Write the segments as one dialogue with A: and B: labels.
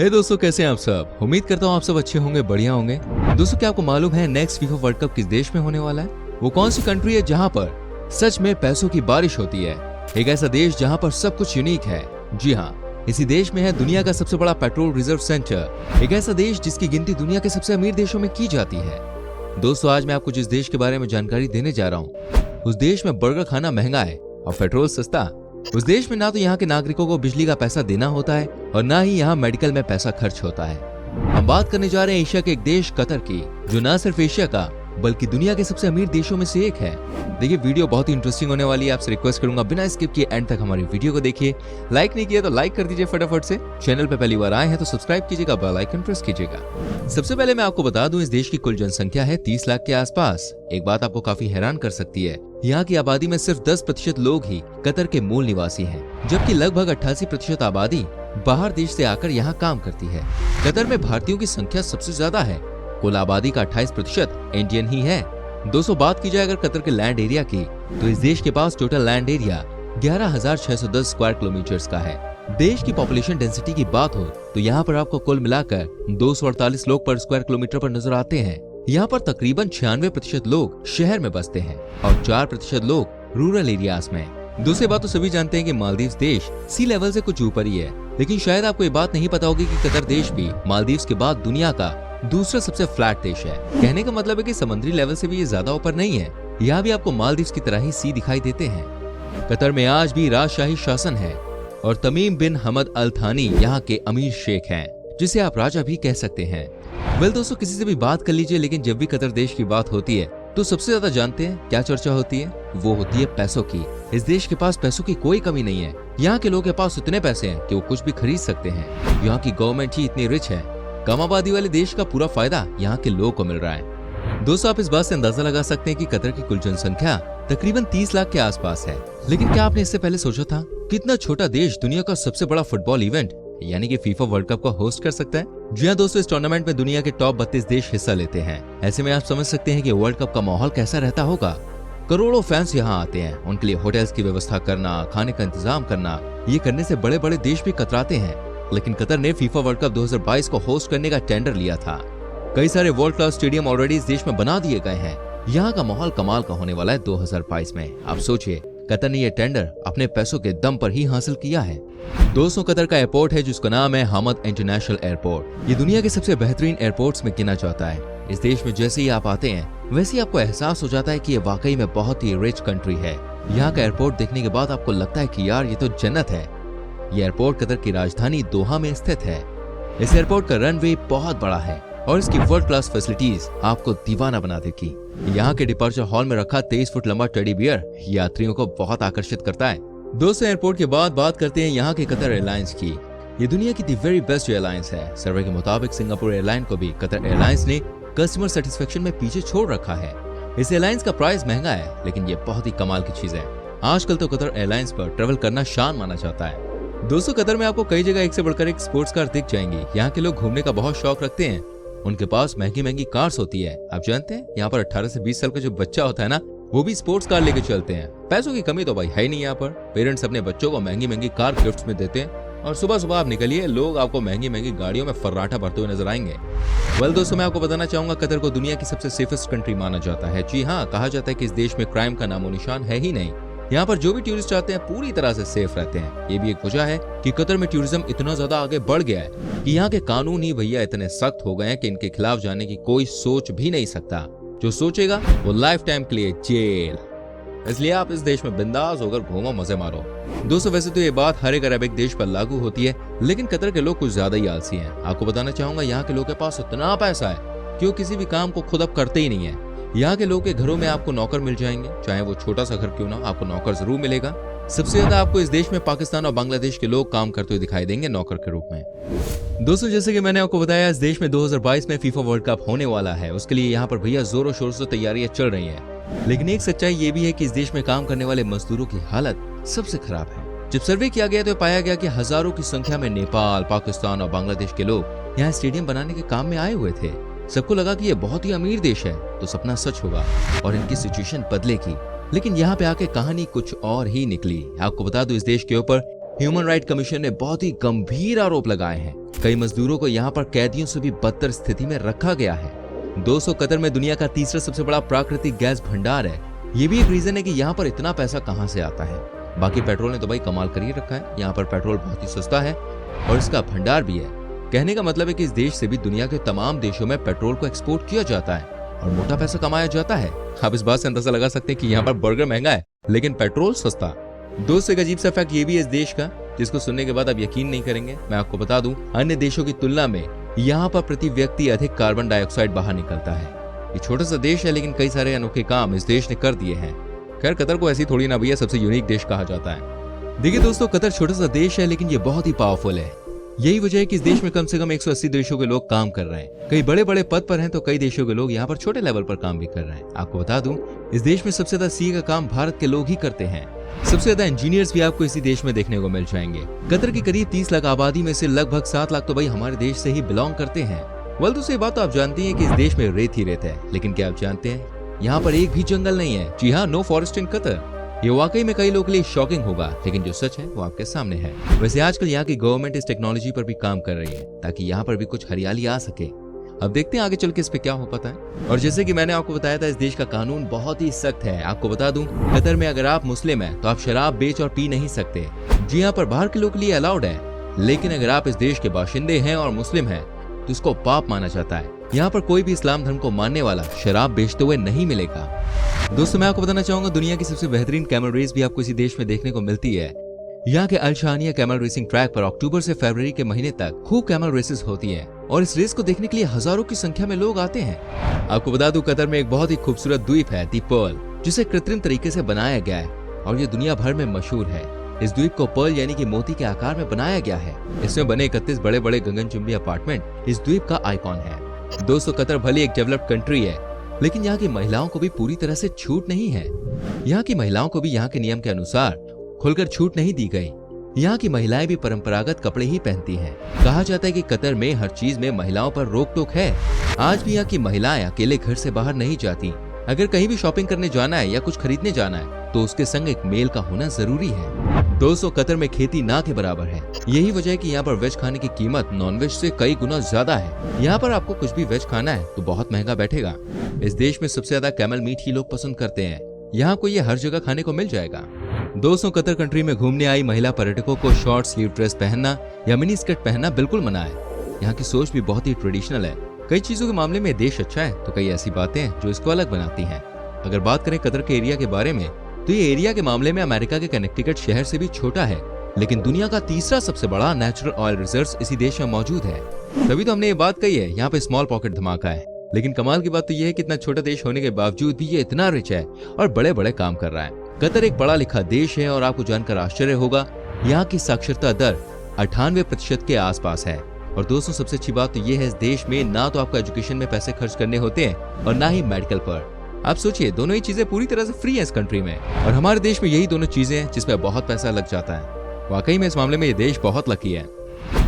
A: हे दोस्तों, कैसे हैं आप सब। उम्मीद करता हूँ आप सब अच्छे होंगे, बढ़िया होंगे। दोस्तों, क्या आपको मालूम है नेक्स्ट फीफा वर्ल्ड कप किस देश में होने वाला है? वो कौन सी कंट्री है जहाँ पर सच में पैसों की बारिश होती है? एक ऐसा देश जहाँ पर सब कुछ यूनिक है। जी हाँ, इसी देश में है दुनिया का सबसे बड़ा पेट्रोल रिजर्व सेंटर। एक ऐसा देश जिसकी गिनती दुनिया के सबसे अमीर देशों में की जाती है। दोस्तों, आज मैं आपको जिस देश के बारे में जानकारी देने जा रहा हूँ, उस देश में बर्गर खाना महंगा है और पेट्रोल सस्ता। उस देश में ना तो यहाँ के नागरिकों को बिजली का पैसा देना होता है और ना ही यहाँ मेडिकल में पैसा खर्च होता है। हम बात करने जा रहे हैं एशिया के एक देश कतर की, जो ना सिर्फ एशिया का बल्कि दुनिया के सबसे अमीर देशों में से एक है। देखिए, वीडियो बहुत ही इंटरेस्टिंग होने वाली है। आपसे रिक्वेस्ट करूंगा बिना स्किप किए एंड तक हमारी वीडियो को देखिए। लाइक नहीं किया तो लाइक कर दीजिए फटाफट से। चैनल पे पहली बार आए हैं तो सब्सक्राइब कीजिएगा, बेल आइकन प्रेस कीजिएगा। सबसे पहले मैं आपको बता दूं, इस देश की कुल जनसंख्या है 30 लाख के आसपास। एक बात आपको काफी हैरान कर सकती है, यहाँ की आबादी में सिर्फ 10% लोग ही कतर के मूल निवासी हैं, जबकि लगभग 88% आबादी बाहर देश से आकर यहाँ काम करती है। कतर में भारतीयों की संख्या सबसे ज्यादा है। कुल आबादी का 28% इंडियन ही है। दोस्तों, बात की जाए अगर कतर के लैंड एरिया की, तो इस देश के पास total land area 11,610 square kilometre का है। देश की पॉपुलेशन डेंसिटी की बात हो तो यहाँ पर आपको कुल मिलाकर 248 लोग पर स्क्वायर किलोमीटर पर नजर आते हैं। यहाँ पर तकरीबन 96% लोग शहर में बसते हैं और 4% लोग रूरल एरियाज में। दूसरी बात तो सभी जानते हैं कि मालदीव देश सी लेवल से कुछ ऊपर ही है, लेकिन शायद आपको ये बात नहीं पता होगी कि कतर देश भी मालदीव के बाद दुनिया का दूसरा सबसे फ्लैट देश है। कहने का मतलब है कि समुद्री लेवल से भी ये ज्यादा ऊपर नहीं है। यहाँ भी आपको मालदीव की तरह ही सी दिखाई देते हैं। कतर में आज भी राजशाही शासन है और तमीम बिन हमद अल थानी यहाँ के अमीर शेख हैं, जिसे आप राजा भी कह सकते हैं। वेल दोस्तों, किसी से भी बात कर लीजिए, लेकिन जब भी कतर देश की बात होती है तो सबसे ज्यादा जानते हैं क्या चर्चा होती है? वो होती है पैसों की। इस देश के पास पैसों की कोई कमी नहीं है। यहाँ के लोगों के पास इतने पैसे हैं कि वो कुछ भी खरीद सकते हैं। यहाँ की गवर्नमेंट ही इतनी रिच है। कम आबादी वाले देश का पूरा फायदा यहाँ के लोगों को मिल रहा है। दोस्तों, आप इस बात से अंदाजा लगा सकते हैं कि कतर की कुल जनसंख्या तकरीबन 30 लाख के आसपास है। लेकिन क्या आपने इससे पहले सोचा था कि इतना छोटा देश दुनिया का सबसे बड़ा फुटबॉल इवेंट यानी कि फीफा वर्ल्ड कप को होस्ट कर सकता है? जी हाँ दोस्तों, इस टूर्नामेंट में दुनिया के टॉप 32 देश हिस्सा लेते हैं। ऐसे में आप समझ सकते हैं कि वर्ल्ड कप का माहौल कैसा रहता होगा। करोड़ों फैंस यहाँ आते हैं। उनके लिए होटल्स की व्यवस्था करना, खाने का इंतजाम करना, ये करने से बड़े बड़े देश भी कतराते हैं। लेकिन कतर ने फीफा वर्ल्ड कप 2022 को होस्ट करने का टेंडर लिया था। कई सारे वर्ल्ड क्लास स्टेडियम ऑलरेडी इस देश में बना दिए गए हैं। यहाँ का माहौल कमाल का होने वाला है 2022 में। आप सोचिए, कतर ने यह टेंडर अपने पैसों के दम पर ही हासिल किया है। दोस्तों, कतर का एयरपोर्ट है जिसका नाम है हमद इंटरनेशनल एयरपोर्ट। ये दुनिया के सबसे बेहतरीन एयरपोर्ट्स में गिना जाता है। इस देश में जैसे ही आप आते हैं वैसे ही आपको एहसास हो जाता है कि ये वाकई में बहुत ही रिच कंट्री है। यहाँ का एयरपोर्ट देखने के बाद आपको लगता है कि यार ये तो जन्नत है। ये एयरपोर्ट कतर की राजधानी दोहा में स्थित है। इस एयरपोर्ट का रनवे बहुत बड़ा है और इसकी वर्ल्ड क्लास फैसिलिटीज आपको दीवाना बना देगी। यहाँ के डिपार्चर हॉल में रखा 23 फुट लंबा टेडी बियर यात्रियों को बहुत आकर्षित करता है। दोस्तों, एयरपोर्ट के बाद बात करते हैं यहाँ के कतर एयरलाइंस की। ये दुनिया की दी वेरी बेस्ट एयरलाइंस है। सर्वे के मुताबिक सिंगापुर एयरलाइन को भी कतर एयरलाइंस ने कस्टमर सेटिस्फेक्शन में पीछे छोड़ रखा है। इस एयरलाइंस का प्राइस महंगा है, लेकिन ये बहुत ही कमाल की चीज है। आजकल तो कतर एयरलाइंस पर ट्रेवल करना शान माना जाता है। दोस्तों, कतर में आपको कई जगह एक से बढ़कर एक स्पोर्ट्स कार दिख जाएंगी। यहाँ के लोग घूमने का बहुत शौक रखते हैं। उनके पास महंगी महंगी कार्स होती है। आप जानते हैं, यहाँ पर 18 से 20 साल का जो बच्चा होता है ना, वो भी स्पोर्ट्स कार लेके चलते हैं। पैसों की कमी तो भाई है ही नहीं। यहाँ पर पेरेंट्स अपने बच्चों को महंगी महंगी कार गिफ्ट में देते हैं और सुबह सुबह आप निकलिए, लोग आपको महंगी महंगी गाड़ियों में फर्राटा भरते हुए नजर आएंगे। वेल दोस्तों, मैं आपको बताना चाहूंगा, कतर को दुनिया की सबसे सेफेस्ट कंट्री माना जाता है। जी हाँ, कहा जाता है कि इस देश में क्राइम का नामो निशान है ही नहीं। यहाँ पर जो भी टूरिस्ट आते हैं पूरी तरह से सेफ रहते हैं। ये भी एक वजह है कि कतर में टूरिज्म इतना ज्यादा आगे बढ़ गया है कि यहाँ के कानून ही भैया इतने सख्त हो गए हैं कि इनके खिलाफ जाने की कोई सोच भी नहीं सकता। जो सोचेगा वो लाइफ टाइम के लिए जेल। इसलिए आप इस देश में बिंदास होकर घूमो, मजे मारो। दोस्तों, वैसे तो ये बात हर एक अरबिक देश पर लागू होती है, लेकिन कतर के लोग कुछ ज्यादा ही आलसी हैं। आपको बताना चाहूंगा, यहाँ के लोग के पास इतना पैसा है कि वो किसी भी काम को खुद अब करते ही नहीं है। यहाँ के लोग के घरों में आपको नौकर मिल जाएंगे, चाहे वो छोटा सा घर क्यों ना, आपको नौकर जरूर मिलेगा। सबसे ज्यादा आपको इस देश में पाकिस्तान और बांग्लादेश के लोग काम करते हुए दिखाई देंगे नौकर के रूप में। दोस्तों, जैसे कि मैंने आपको बताया, इस देश में 2022 में फीफा वर्ल्ड कप होने वाला है। उसके लिए यहाँ पर भैया जोरों शोरों से तैयारियां चल रही हैं। लेकिन एक सच्चाई ये भी है कि इस देश में काम करने वाले मजदूरों की हालत सबसे खराब है। जब सर्वे किया गया तो पाया गया कि हजारों की संख्या में नेपाल, पाकिस्तान और बांग्लादेश के लोग यहाँ स्टेडियम बनाने के काम में आए हुए थे। सबको लगा कि ये बहुत ही अमीर देश है तो सपना सच होगा और इनकी सिचुएशन बदलेगी। लेकिन यहाँ पे आके कहानी कुछ और ही निकली। आपको बता दूं, इस देश के ऊपर ह्यूमन राइट कमीशन ने बहुत ही गंभीर आरोप लगाए हैं। कई मजदूरों को यहाँ पर कैदियों से भी बदतर स्थिति में रखा गया है। दोस्तों, कतर में दुनिया का तीसरा सबसे बड़ा प्राकृतिक गैस भंडार है। ये भी एक रीजन है कि यहाँ पर इतना पैसा कहाँ से आता है। बाकी पेट्रोल ने तो भाई कमाल कर ही रखा है। यहाँ पर पेट्रोल बहुत ही सस्ता है और इसका भंडार भी है। कहने का मतलब है कि इस देश से भी दुनिया के तमाम देशों में पेट्रोल को एक्सपोर्ट किया जाता है और मोटा पैसा कमाया जाता है। आप इस बात से अंदाजा लगा सकते हैं कि यहाँ पर बर्गर महंगा है लेकिन पेट्रोल सस्ता। दोस्तों, एक अजीब सा फैक्ट ये भी है इस देश का, जिसको सुनने के बाद आप यकीन नहीं करेंगे। मैं आपको बता दूं, अन्य देशों की तुलना में यहाँ पर प्रति व्यक्ति अधिक कार्बन डाइऑक्साइड बाहर निकलता है। ये छोटा सा देश है लेकिन कई सारे अनोखे काम इस देश ने कर दिए हैं। खैर, कतर को ऐसी थोड़ी ना भैया सबसे यूनिक देश कहा जाता है। देखिए दोस्तों, कतर छोटा सा देश है लेकिन ये बहुत ही पावरफुल है। यही वजह है कि इस देश में कम से कम 180 देशों के लोग काम कर रहे हैं। कई बड़े बड़े पद पर हैं तो कई देशों के लोग यहाँ पर छोटे लेवल पर काम भी कर रहे हैं। आपको बता दूं, इस देश में सबसे ज्यादा सीए का काम भारत के लोग ही करते हैं। सबसे ज्यादा इंजीनियर्स भी आपको इसी देश में देखने को मिल जाएंगे। कतर की करीब 30 लाख आबादी में से लगभग 7 लाख तो भाई हमारे देश से ही बिलोंग करते हैं। वेल, दूसरी बात तो आप जानती हैं कि इस देश में रेत ही रेत है, लेकिन क्या आप जानते हैं यहाँ पर एक भी जंगल नहीं है। जी हाँ, नो फॉरेस्ट इन कतर। ये वाकई में कई लोगों के लिए शॉकिंग होगा, लेकिन जो सच है वो आपके सामने है। वैसे आजकल यहाँ की गवर्नमेंट इस टेक्नोलॉजी पर भी काम कर रही है ताकि यहाँ पर भी कुछ हरियाली आ सके। अब देखते हैं आगे चल के इस पे क्या हो पाता है। और जैसे कि मैंने आपको बताया था, इस देश का कानून बहुत ही सख्त है। आपको बता दूं, कतर में अगर आप मुस्लिम हैं तो आप शराब बेच और पी नहीं सकते। जी यहाँ पर बाहर के लोगों के लिए अलाउड है, लेकिन अगर आप इस देश के बाशिंदे हैं और मुस्लिम हैं तो इसको पाप माना जाता है। यहाँ पर कोई भी इस्लाम धर्म को मानने वाला शराब बेचते हुए नहीं मिलेगा। दोस्तों, मैं आपको बताना चाहूंगा, दुनिया की सबसे बेहतरीन कैमल रेस भी आपको इसी देश में देखने को मिलती है। यहाँ के अल शानिया कैमल रेसिंग ट्रैक पर अक्टूबर से फरवरी के महीने तक खूब कैमल रेसेस होती हैं और इस रेस को देखने के लिए हजारों की संख्या में लोग आते हैं। आपको बता दूं, कतर में एक बहुत ही खूबसूरत द्वीप है दी पर्ल, जिसे कृत्रिम तरीके से बनाया गया है और ये दुनिया भर में मशहूर है। इस द्वीप को पर्ल यानी कि मोती के आकार में बनाया गया है। इसमें बने 31 बड़े बड़े गगनचुंबी अपार्टमेंट इस द्वीप का आइकॉन है। दोस्तों, कतर भले एक डेवलप्ड कंट्री है, लेकिन यहाँ की महिलाओं को भी पूरी तरह से छूट नहीं है। यहाँ की महिलाओं को भी यहाँ के नियम के अनुसार खुलकर छूट नहीं दी गई। यहाँ की महिलाएं भी परंपरागत कपड़े ही पहनती हैं। कहा जाता है कि कतर में हर चीज में महिलाओं पर रोक टोक है। आज भी यहाँ की महिलाएं अकेले घर से बाहर नहीं जाती। अगर कहीं भी शॉपिंग करने जाना है या कुछ खरीदने जाना है तो उसके संग एक मेल का होना जरूरी है। दोस्तों, कतर में खेती ना के बराबर है। यही वजह है कि यहाँ पर वेज खाने की कीमत नॉन वेज से कई गुना ज्यादा है। यहाँ पर आपको कुछ भी वेज खाना है तो बहुत महंगा बैठेगा। इस देश में सबसे ज्यादा कैमल मीट ही लोग पसंद करते हैं। यहाँ को ये हर जगह खाने को मिल जाएगा। दोस्तों, कतर कंट्री में घूमने आई महिला पर्यटकों को शॉर्ट स्लीव ड्रेस पहनना या मिनी स्कर्ट पहनना बिल्कुल मना है। यहाँ की सोच भी बहुत ही ट्रेडिशनल है। कई चीजों के मामले में देश अच्छा है तो कई ऐसी बातें हैं जो इसको अलग बनाती हैं। अगर बात करें कतर के एरिया के बारे में तो ये एरिया के मामले में अमेरिका के कनेक्टिकट शहर से भी छोटा है, लेकिन दुनिया का तीसरा सबसे बड़ा नेचुरल ऑयल रिजर्व इसी देश में मौजूद है। तभी तो हमने ये बात कही है, यहाँ पे स्मॉल पॉकेट धमाका है। लेकिन कमाल की बात तो ये है कि इतना छोटा देश होने के बावजूद भी ये इतना रिच है और बड़े बड़े काम कर रहा है। कतर एक पढ़ा लिखा देश है और आपको जानकर आश्चर्य होगा, यहाँ की साक्षरता दर 98% के आसपास है। और दोस्तों, सबसे अच्छी बात तो ये है, इस देश में ना तो आपको एजुकेशन में पैसे खर्च करने होते हैं और ना ही मेडिकल पर। आप सोचिए, दोनों ही चीजें पूरी तरह से फ्री है इस कंट्री में। और हमारे देश में यही दोनों चीजें हैं जिसमें बहुत पैसा लग जाता है। वाकई में इस मामले में ये देश बहुत लकी है।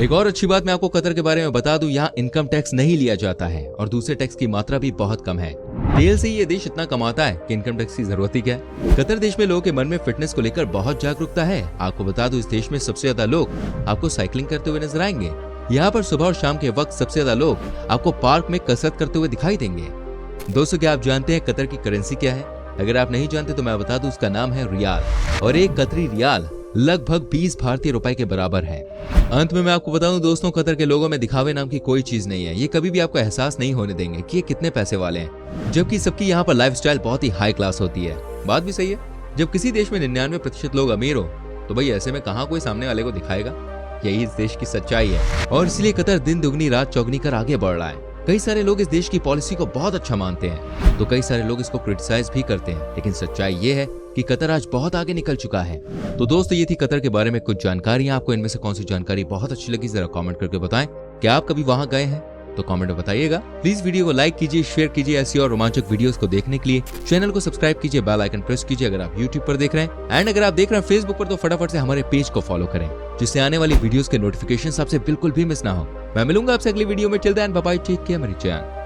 A: एक और अच्छी बात मैं आपको कतर के बारे में बता दूं, यहाँ इनकम टैक्स नहीं लिया जाता है और दूसरे टैक्स की मात्रा भी बहुत कम है। तेल से ही ये देश इतना कमाता है कि इनकम टैक्स की जरूरत ही क्या है। कतर देश में लोगों के मन में फिटनेस को लेकर बहुत जागरूकता है। आपको बता दूं, इस देश में सबसे ज्यादा लोग आपको साइकिलिंग करते हुए नजर आएंगे। यहाँ पर सुबह और शाम के वक्त सबसे ज्यादा लोग आपको पार्क में कसरत करते हुए दिखाई देंगे। दोस्तों, क्या आप जानते हैं कतर की करेंसी क्या है? अगर आप नहीं जानते तो मैं बता दूं, उसका नाम है रियाल और एक कतरी रियाल लगभग 20 भारतीय रुपए के बराबर है। अंत में मैं आपको बताऊं दोस्तों, कतर के लोगों में दिखावे नाम की कोई चीज नहीं है। ये कभी भी आपको एहसास नहीं होने देंगे कि ये कितने पैसे वाले हैं, जबकि सबकी यहाँ पर लाइफस्टाइल बहुत ही हाई क्लास होती है। बात भी सही है, जब किसी देश में 99% लोग अमीर हो तो भाई ऐसे में कहाँ कोई सामने वाले को दिखाएगा। यही इस देश की सच्चाई है और इसलिए कतर दिन दुगनी रात चौगनी कर आगे बढ़ रहा है। कई सारे लोग इस देश की पॉलिसी को बहुत अच्छा मानते हैं तो कई सारे लोग इसको क्रिटिसाइज भी करते हैं, लेकिन सच्चाई ये है कि कतर आज बहुत आगे निकल चुका है। तो दोस्तों, ये थी कतर के बारे में कुछ जानकारियां। आपको इनमें से कौन सी जानकारी बहुत अच्छी लगी, जरा कमेंट करके बताएं। क्या आप कभी वहां गए हैं? तो कमेंट में बताइएगा। प्लीज वीडियो को लाइक कीजिए, शेयर कीजिए। ऐसी और रोमांचक वीडियोस को देखने के लिए चैनल को सब्सक्राइब कीजिए, बेल आइकन प्रेस कीजिए अगर आप यूट्यूब पर देख रहे हैं। एंड अगर आप देख रहे हैं फेसबुक पर तो फटाफट से हमारे पेज को फॉलो करें, जिससे आने वाली वीडियोस के नोटिफिकेशन आपसे बिल्कुल भी मिस ना हो। मैं मिलूंगा आपसे अगली वीडियो में। Till then bye bye, take care मेरी जान।